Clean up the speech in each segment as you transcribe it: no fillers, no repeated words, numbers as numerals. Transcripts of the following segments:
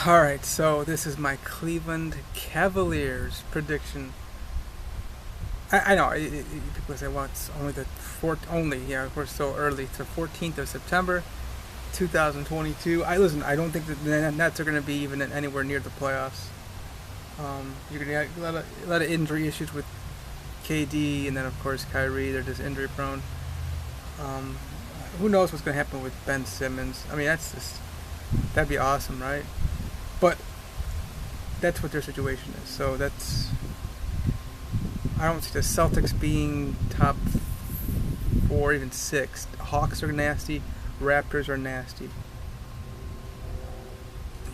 Alright, so this is my Cleveland Cavaliers prediction. I know, people say, well, it's only the fourth, only, yeah, we're so early. It's the 14th of September, 2022. Listen, I don't think that the Nets are going to be even anywhere near the playoffs. You're going to have a lot of injury issues with KD, and then, of course, Kyrie. They're just injury prone. Um, who knows what's going to happen with Ben Simmons? I mean, that'd be awesome, right? But that's what their situation is. So I don't see the Celtics being top four, even six. Hawks are nasty. Raptors are nasty.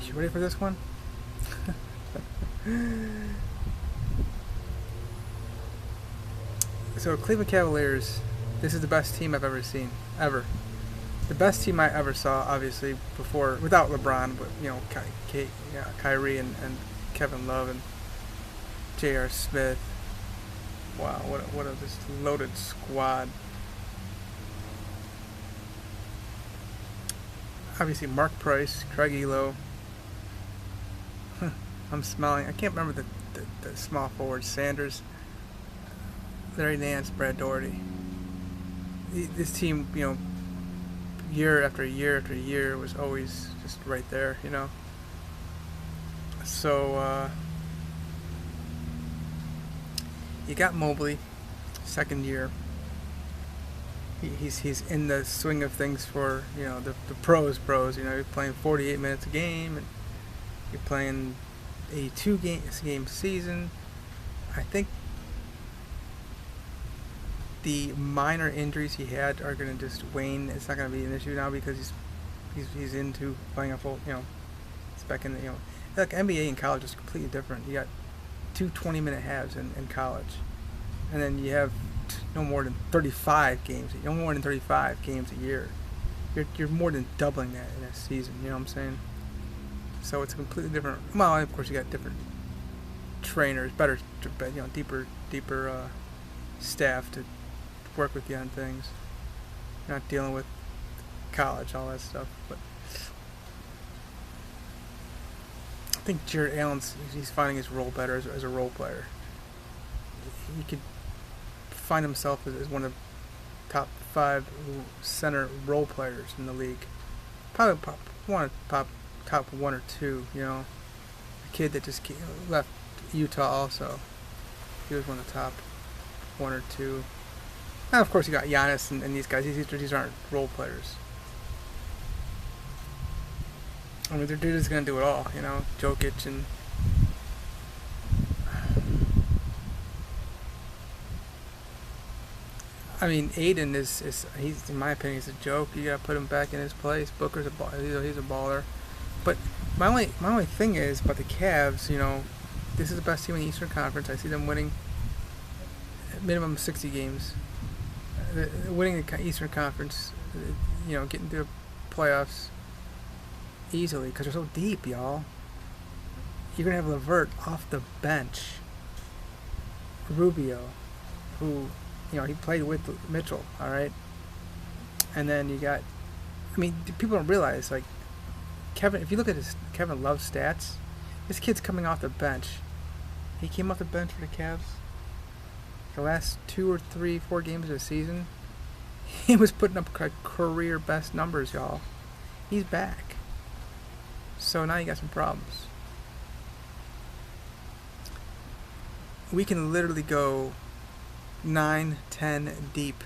You ready for this one? So Cleveland Cavaliers, this is the best team I've ever seen, ever. The best team I ever saw, obviously, before, without LeBron, but, Kyrie and Kevin Love and J.R. Smith. Wow, what a just loaded squad. Obviously, Mark Price, Craig Elo. I'm smiling. I can't remember the small forwards. Sanders, Larry Nance, Brad Daugherty. This team, year after year after year was always just right there, So, you got Mobley, second year. He's in the swing of things for, the pros. You're playing 48 minutes a game, and you're playing a game season. I think the minor injuries he had are going to just wane. It's not going to be an issue now because he's into playing a full, it's back in the, like NBA and college is completely different. You got two 20-minute halves in college, and then you have no more than 35 games. No more than 35 games a year. You're more than doubling that in a season. You know what I'm saying? So it's a completely different. Well, of course you got different trainers, better, deeper staff to work with you on things. You're not dealing with college, all that stuff. But I think Jared Allen's he's finding his role better as a role player. He could find himself as one of the top 5 center role players in the league. Probably top 1 or 2. A kid that just left Utah also. He was one of the top 1 or 2. And of course you got Giannis and these guys. These aren't role players. I mean, they're just gonna do it all. Jokic and. I mean, Aiden he's in my opinion he's a joke. You gotta put him back in his place. Booker's he's a baller, but my only thing is about the Cavs. This is the best team in the Eastern Conference. I see them winning minimum 60 games, winning the Eastern Conference. Getting to the playoffs easily because they're so deep, y'all. You're gonna have LeVert off the bench. Rubio, who. He played with Mitchell, all right? And then you got, people don't realize, like, if you look at Kevin Love's stats, this kid's coming off the bench. He came off the bench for the Cavs the last 2 or 3, 4 games of the season. He was putting up career best numbers, y'all. He's back. So now you got some problems. We can literally go 9, 10 deep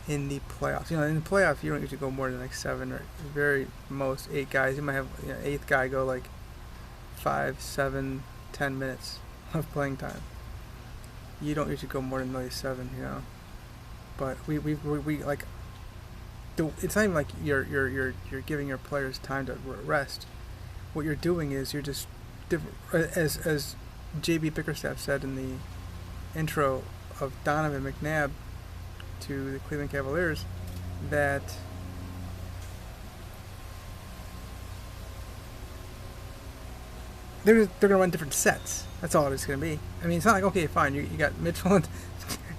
in the playoffs. In the playoffs, you don't usually go more than like 7 or very most 8 guys. You might have 8th guy go like 5, 7, 10 minutes of playing time. You don't usually go more than maybe 7, But we like. It's not even like you're giving your players time to rest. What you're doing is you're just as JB Bickerstaff said in the intro of Donovan McNabb to the Cleveland Cavaliers, that they're going to run different sets. That's all it's going to be. It's not like, okay, fine, you got Mitchell and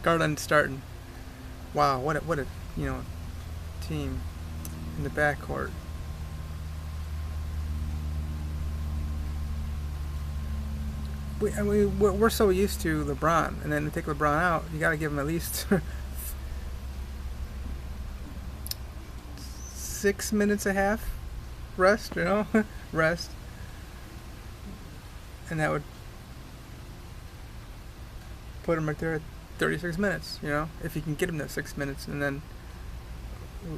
Garland starting. Wow, what a team in the backcourt. we're so used to LeBron, and then to take LeBron out, you got to give him at least 6 minutes a half rest, rest, and that would put him right there at 36 minutes, if you can get him to 6 minutes, and then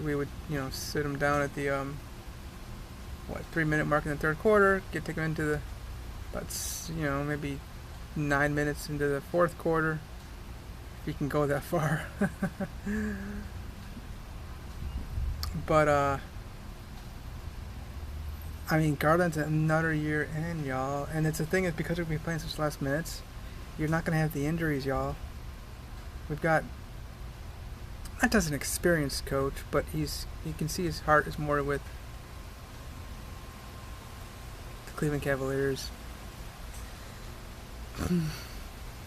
we would, sit him down at the 3-minute mark in the third quarter, take him into the maybe 9 minutes into the fourth quarter, if you can go that far. But Garland's another year in, y'all, and it's the thing is, because we've been playing such last minutes, you're not gonna have the injuries, y'all. We've got not just an experienced coach, but you can see his heart is more with the Cleveland Cavaliers.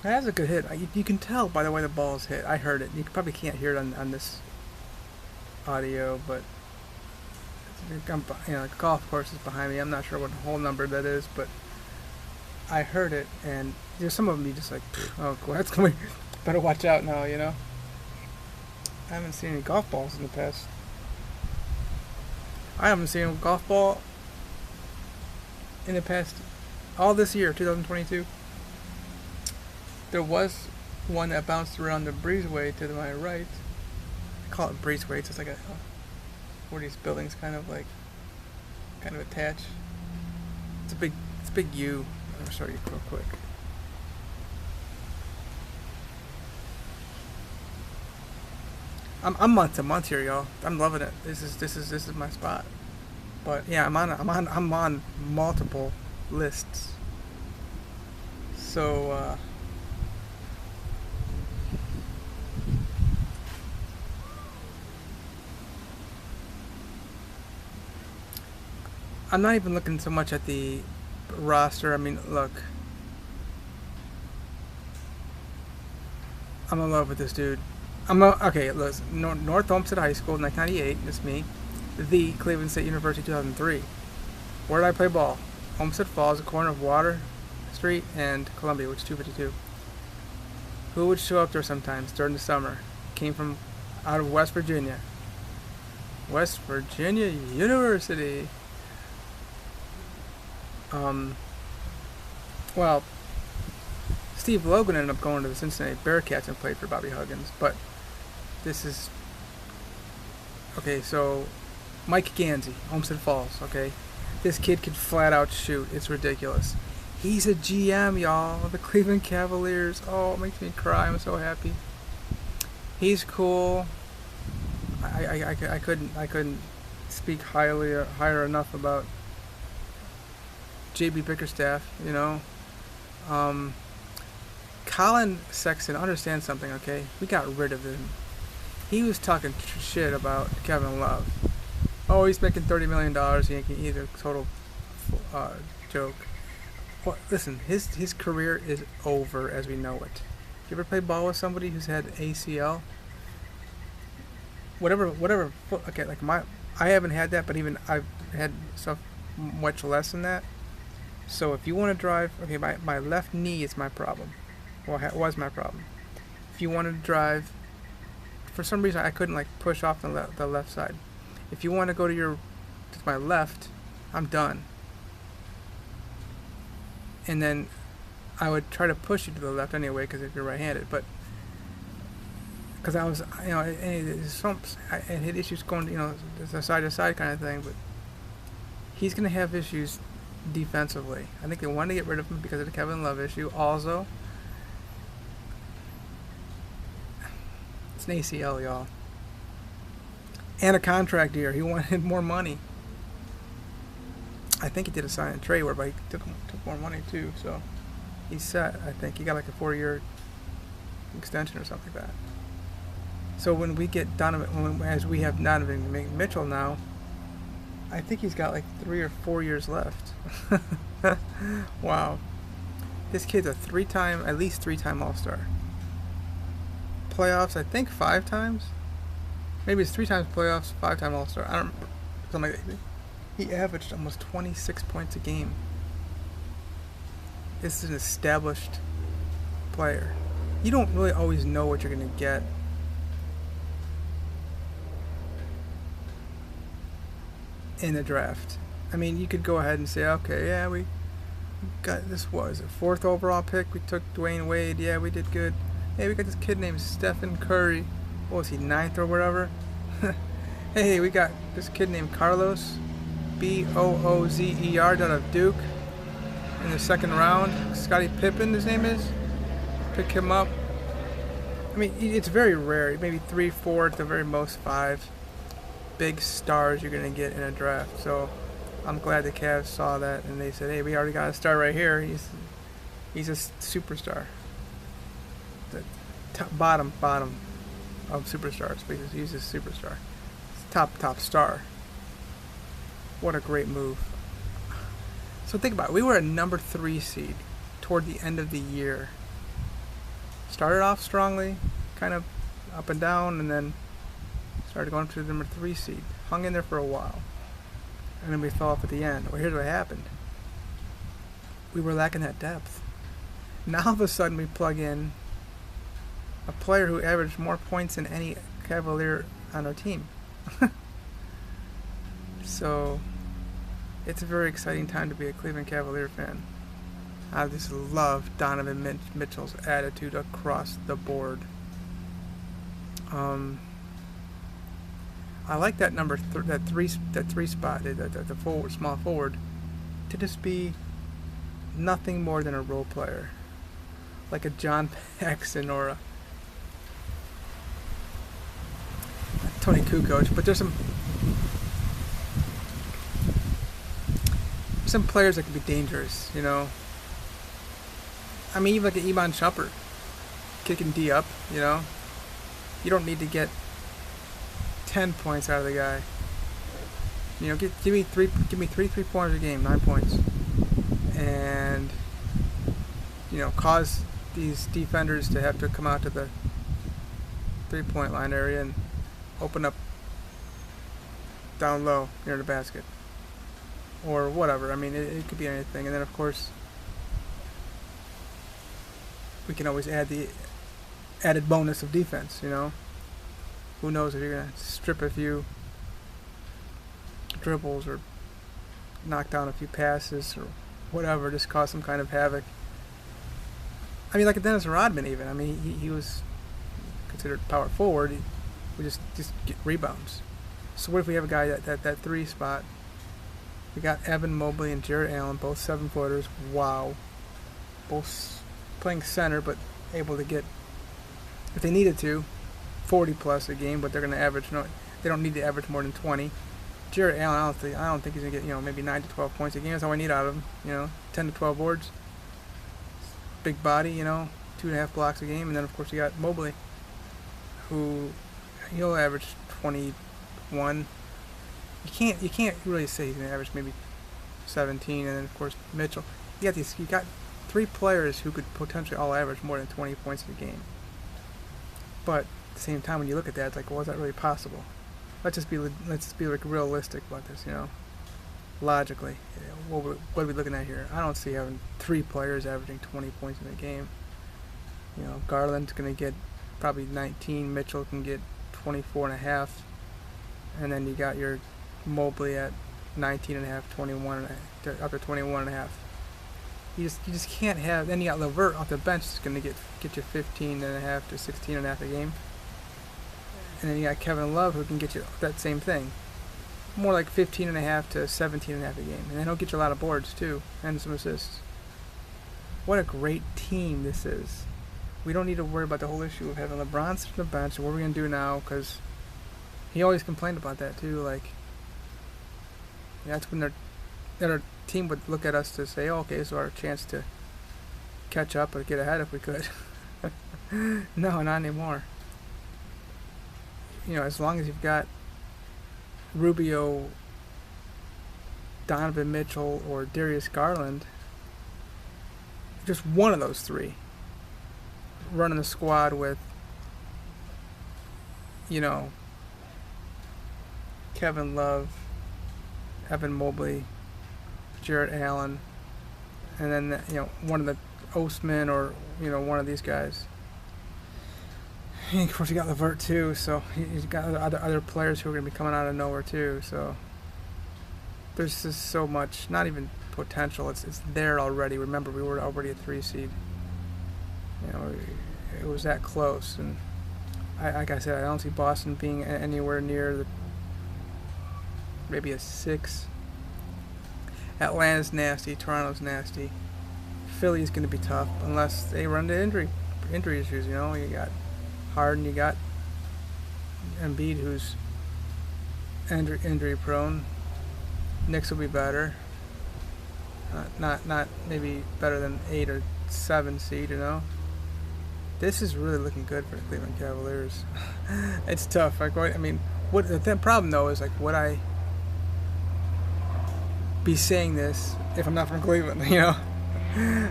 That was a good hit. You can tell by the way the ball's hit. I heard it. You probably can't hear it on this audio, but the golf course is behind me. I'm not sure what whole number that is, but I heard it, and there's some of them you just like, oh, cool, that's going. Better watch out now, I haven't seen any golf balls in the past. I haven't seen a golf ball in the past all this year, 2022. There was one that bounced around the breezeway to my right. I call it breezeway. It's just like where these buildings kind of attach. It's a big U. I'll show you real quick. I'm month to month here, y'all. I'm loving it. This is my spot. But yeah, I'm on multiple lists. So I'm not even looking so much at the roster. Look, I'm in love with this dude. Okay, listen, North Olmsted High School, 1998, that's me. The Cleveland State University, 2003. Where did I play ball? Olmsted Falls, the corner of Water Street and Columbia, which is 252. Who would show up there sometimes during the summer? Came from out of West Virginia. West Virginia University. Well, Steve Logan ended up going to the Cincinnati Bearcats and played for Bobby Huggins, but this is okay. So Mike Gansey, Olmsted Falls. Okay, this kid can flat out shoot. It's ridiculous. He's a GM, y'all. The Cleveland Cavaliers. Oh, it makes me cry. I'm so happy. He's cool. I couldn't speak higher enough about JB Bickerstaff. Colin Sexton, understand something, okay? We got rid of him. He was talking shit about Kevin Love. Oh, he's making $30 million. He's a total joke. Well, listen, his career is over as we know it. You ever play ball with somebody who's had ACL? Whatever. Okay, I haven't had that, but even I've had stuff much less than that. So if you want to drive, okay, my left knee is my problem. Well, it was my problem. If you wanted to drive, for some reason I couldn't push off the left side. If you want to go to my left, I'm done. And then I would try to push you to the left anyway, because if you're right-handed, but because I was, I had issues going, the side-to-side kind of thing, but he's going to have issues defensively. I think they wanted to get rid of him because of the Kevin Love issue. Also, it's an ACL, y'all. And a contract year. He wanted more money. I think he did a sign and trade whereby he took more money too, so he's set. I think he got a 4-year extension or something like that. So when we get Donovan, as we have Donovan Mitchell now, I think he's got 3 or 4 years left. Wow. This kid's at least three-time All-Star. Playoffs, I think 5 times. Maybe it's 3 times playoffs, 5-time All-Star. I don't remember. Something like that. He averaged almost 26 points a game. This is an established player. You don't really always know what you're going to get. In the draft. I mean, you could go ahead and say, okay, yeah, we got this, was it 4th overall pick? We took Dwayne Wade. Yeah, we did good. Hey, we got this kid named Stephen Curry. What was he, 9th or whatever? Hey, we got this kid named Carlos Boozer out of Duke in the 2nd round. Scottie Pippen, his name is. Pick him up. I mean, it's very rare. Maybe 3, 4, at the very most 5 big stars you're going to get in a draft. So I'm glad the Cavs saw that and they said, hey, we already got a star right here. He's a superstar. The top, bottom of superstars, because he's a superstar. Top star. What a great move. So think about it. We were a number 3 seed toward the end of the year. Started off strongly, kind of up and down, and then started going to the number 3 seed. Hung in there for a while. And then we fell off at the end. Well, here's what happened. We were lacking that depth. Now all of a sudden we plug in a player who averaged more points than any Cavalier on our team. So it's a very exciting time to be a Cleveland Cavalier fan. I just love Donovan Mitchell's attitude across the board. I like that that three spot, the forward, small forward, to just be nothing more than a role player, like a John Paxson or a Tony Kukoc. But there's some players that can be dangerous, you know. I mean, even like an Iman Shumpert, kicking D up, you know. You don't need to get 10 points out of the guy. You know, give me three 3-pointers a game, 9 points, and you know, cause these defenders to have to come out to the 3-point line area and open up down low near the basket, or whatever. I mean, it could be anything. And then of course, we can always add the added bonus of defense. You know, who knows if you're gonna strip a few dribbles or knock down a few passes or whatever, just cause some kind of havoc. I mean, like a Dennis Rodman even. I mean, he was considered power forward. He would just get rebounds. So what if we have a guy that 3 spot? We got Evan Mobley and Jarrett Allen, both 7-footers. Wow. Both playing center, but able to get, if they needed to, 40 plus a game, but they're going to average, no, they don't need to average more than 20. Jarrett Allen, I don't think he's going to get, you know, maybe 9 to 12 points a game. That's all I need out of him, you know, 10 to 12 boards. Big body, you know, 2.5 blocks a game. And then of course you got Mobley, who he'll average 21. You can't really say he's going to average maybe 17. And then of course Mitchell. You got 3 players who could potentially all average more than 20 points in a game. But at the same time, when you look at that, it's like, well, is that really possible? Let's just be like realistic about this, you know. Logically, what are we looking at here? I don't see having 3 players averaging 20 points in a game. You know, Garland's going to get probably 19. Mitchell can get 24.5, and then you got your Mobley at 19.5, 21, up to 21.5. You just can't have. Then you got LeVert off the bench is going to get you 15.5 to 16.5 a game. And then you got Kevin Love who can get you that same thing. More like 15.5 to 17.5 a game. And then he'll get you a lot of boards too, and some assists. What a great team this is. We don't need to worry about the whole issue of having LeBron sit on the bench and what we're going to do now, because he always complained about that too. Like, that's when our team would look at us to say, oh, okay, so our chance to catch up or get ahead if we could. No, not anymore. You know, as long as you've got Rubio, Donovan Mitchell, or Darius Garland, just one of those 3 running the squad with, you know, Kevin Love, Evan Mobley, Jarrett Allen, and then one of the Osman or one of these guys. And of course, you got Levert too, so he's got other players who are going to be coming out of nowhere too. So there's just so much, not even potential. It's there already. Remember, we were already a 3 seed. It was that close, and like I said, I don't see Boston being anywhere near maybe a 6. Atlanta's nasty. Toronto's nasty. Philly's going to be tough unless they run into injury issues. You got Harden, you got Embiid, who's injury prone. Knicks will be better. Not maybe better than 8 or 7 seed. This is really looking good for the Cleveland Cavaliers. It's tough. What the problem though is would I be saying this if I'm not from Cleveland?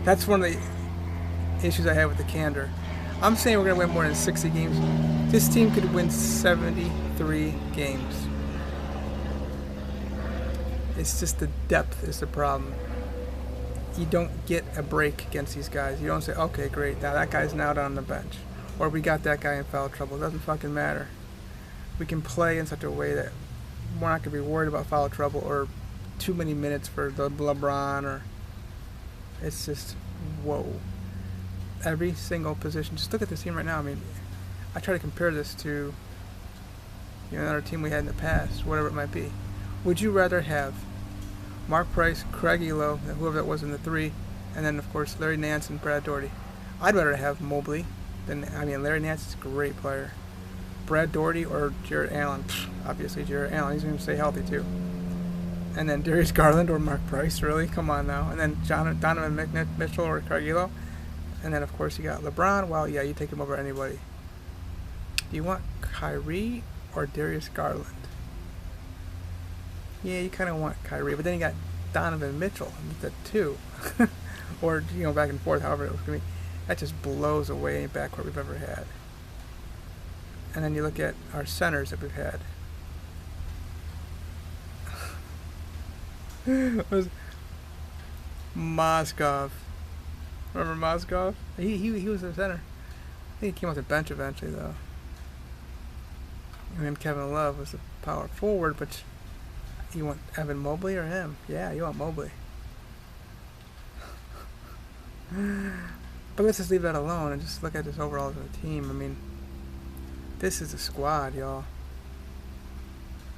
That's one of the issues I have with the candor. I'm saying we're gonna win more than 60 games. This team could win 73 games. It's just the depth is the problem. You don't get a break against these guys. You don't say, okay, great, now that guy's now down on the bench. Or we got that guy in foul trouble. It doesn't fucking matter. We can play in such a way that we're not going to be worried about foul trouble or too many minutes for the LeBron. It's just, whoa. Every single position. Just look at this team right now. I try to compare this to another team we had in the past, whatever it might be. Would you rather have Mark Price, Craig Elo, whoever that was in the 3, and then of course Larry Nance and Brad Daugherty? I'd rather have Mobley Larry Nance is a great player. Brad Daugherty or Jarrett Allen? Obviously Jarrett Allen. He's going to stay healthy too. And then Darius Garland or Mark Price? Really? Come on now. And then Donovan Mitchell or Craig Elo. And then of course you got LeBron. Well, yeah, you take him over anybody. Do you want Kyrie or Darius Garland? Yeah, you kind of want Kyrie, but then you got Donovan Mitchell at 2, or back and forth, however it was going to be. That just blows away any backcourt we've ever had. And then you look at our centers that we've had. Was Moskov? Remember Moskov? He was the center. I think he came off the bench eventually though. And then Kevin Love was the power forward, but. You want Evan Mobley or him? Yeah, you want Mobley. But let's just leave that alone and just look at this overall as a team. This is a squad, y'all.